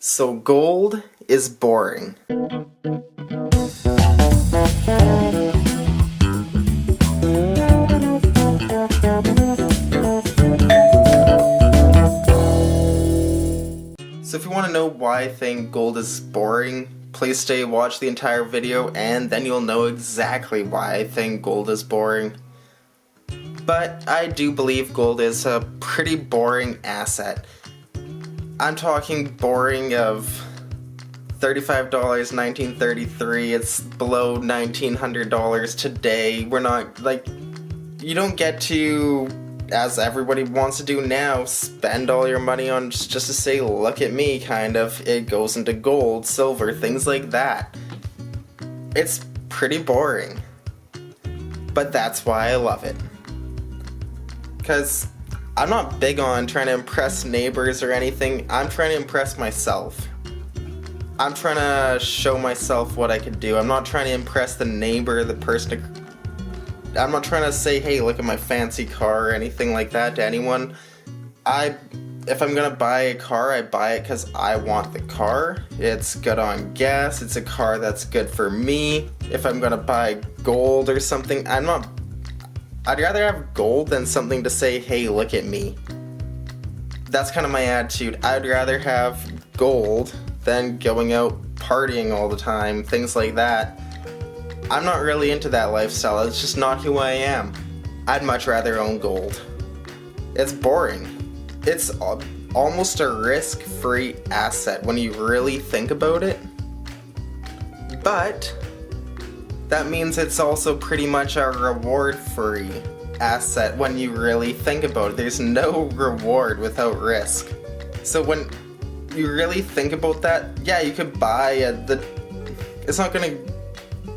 So gold is boring. So if you want to know why I think gold is boring, please stay, watch the entire video, and then you'll know exactly why I think gold is boring. But I do believe gold is a pretty boring asset. I'm talking boring of $35, 1933, it's below $1,900 today. We're not, like, you don't get to, as everybody wants to do now, spend all your money on just to say, look at me, kind of. It goes into gold, silver, things like that. It's pretty boring. But that's why I love it. Because I'm not big on trying to impress neighbors or anything. I'm trying to impress myself. I'm trying to show myself what I can do. I'm not trying to impress the neighbor, the person. I'm not trying to say, hey, look at my fancy car or anything like that to anyone. If I'm gonna buy a car, I buy it because I want the car. It's good on gas. It's a car that's good for me. If I'm gonna buy gold or something, I'd rather have gold than something to say, hey, look at me. That's kind of my attitude. I'd rather have gold than going out partying all the time, things like that. I'm not really into that lifestyle. It's just not who I am. I'd much rather own gold. It's boring. It's almost a risk-free asset when you really think about it. But that means it's also pretty much a reward-free asset when you really think about it. There's no reward without risk. So when you really think about that, yeah, you could buy it's not going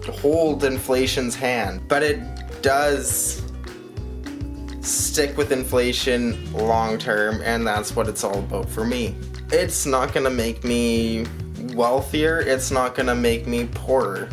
to hold inflation's hand, but it does stick with inflation long term, and that's what it's all about for me. It's not going to make me wealthier, it's not going to make me poorer.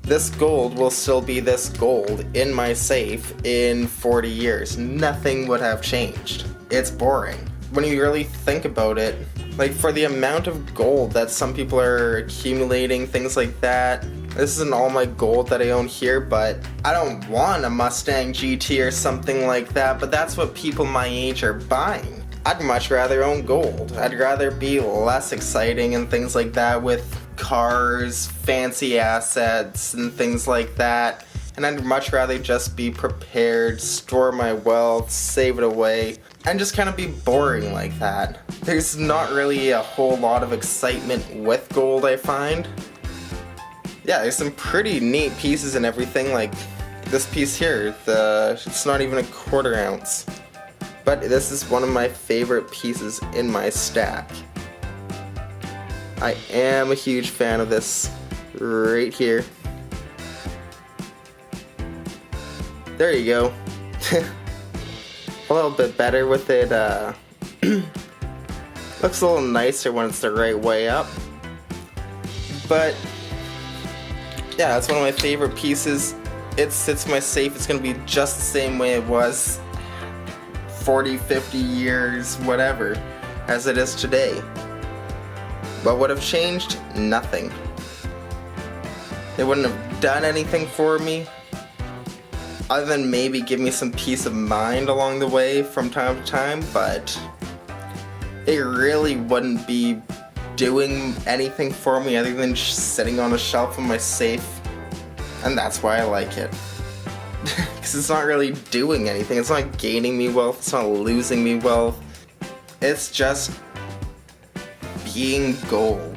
This gold will still be this gold in my safe in 40 years. Nothing would have changed. It's boring. When you really think about it, like for the amount of gold that some people are accumulating, things like that. This isn't all my gold that I own here, but I don't want a Mustang GT or something like that, but that's what people my age are buying. I'd much rather own gold. I'd rather be less exciting and things like that with cars, fancy assets, and things like that. And I'd much rather just be prepared, store my wealth, save it away, and just kind of be boring like that. There's not really a whole lot of excitement with gold, I find. Yeah, there's some pretty neat pieces and everything, like this piece here, it's not even a 1/4 ounce. But this is one of my favorite pieces in my stack. I am a huge fan of this right here. There you go. A little bit better with it. Looks a little nicer when it's the right way up. But yeah, it's one of my favorite pieces. It sits in my safe. It's going to be just the same way it was 40, 50 years, whatever, as it is today. What would have changed? Nothing. It wouldn't have done anything for me, other than maybe give me some peace of mind along the way from time to time, but it really wouldn't be doing anything for me other than just sitting on a shelf in my safe, and that's why I like it. Because it's not really doing anything. It's not gaining me wealth, it's not losing me wealth. It's just being gold,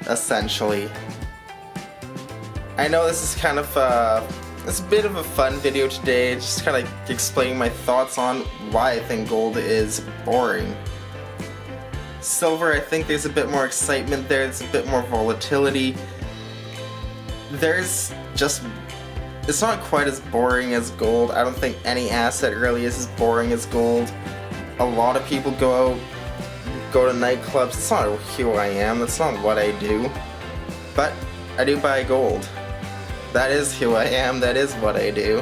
essentially. I know this is kind of it's a bit of a fun video today, just kind of explaining my thoughts on why I think gold is boring. Silver, I think there's a bit more excitement there, there's a bit more volatility. It's not quite as boring as gold. I don't think any asset really is as boring as gold. A lot of people go to nightclubs. It's not who I am, that's not what I do. But I do buy gold. That is who I am, that is what I do.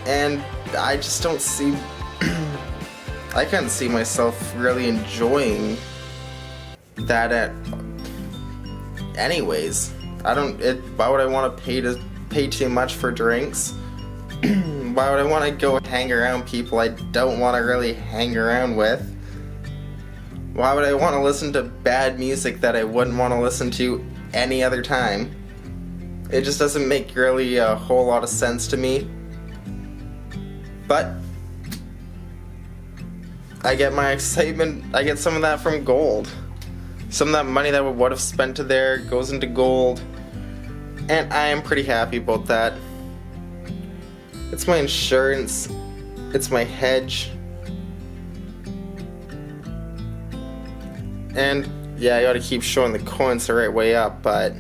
And I just don't see I can't see myself really enjoying that at anyways. Why would I want to pay too much for drinks? Why would I want to go hang around people I don't want to really hang around with? Why would I want to listen to bad music that I wouldn't want to listen to any other time? It just doesn't make really a whole lot of sense to me. But I get my excitement, I get some of that from gold. Some of that money that I would have spent to there goes into gold. And I am pretty happy about that. It's my insurance. It's my hedge. And yeah, I gotta keep showing the coins the right way up, but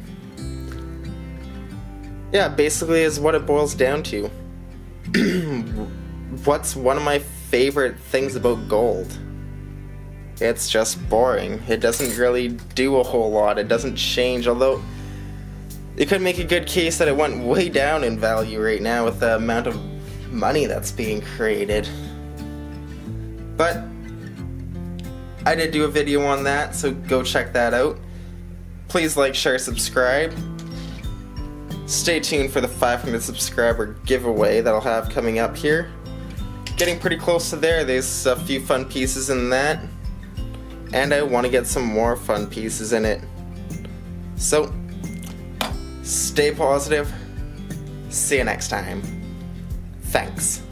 yeah, basically is what it boils down to. What's one of my favorite things about gold? It's just boring. It doesn't really do a whole lot. It doesn't change, although you could make a good case that it went way down in value right now with the amount of money that's being created. But I did do a video on that, so go check that out. Please like, share, subscribe. Stay tuned for the 500 subscriber giveaway that I'll have coming up here. Getting pretty close to there. There's a few fun pieces in that. And I want to get some more fun pieces in it. So, stay positive. See you next time. Thanks.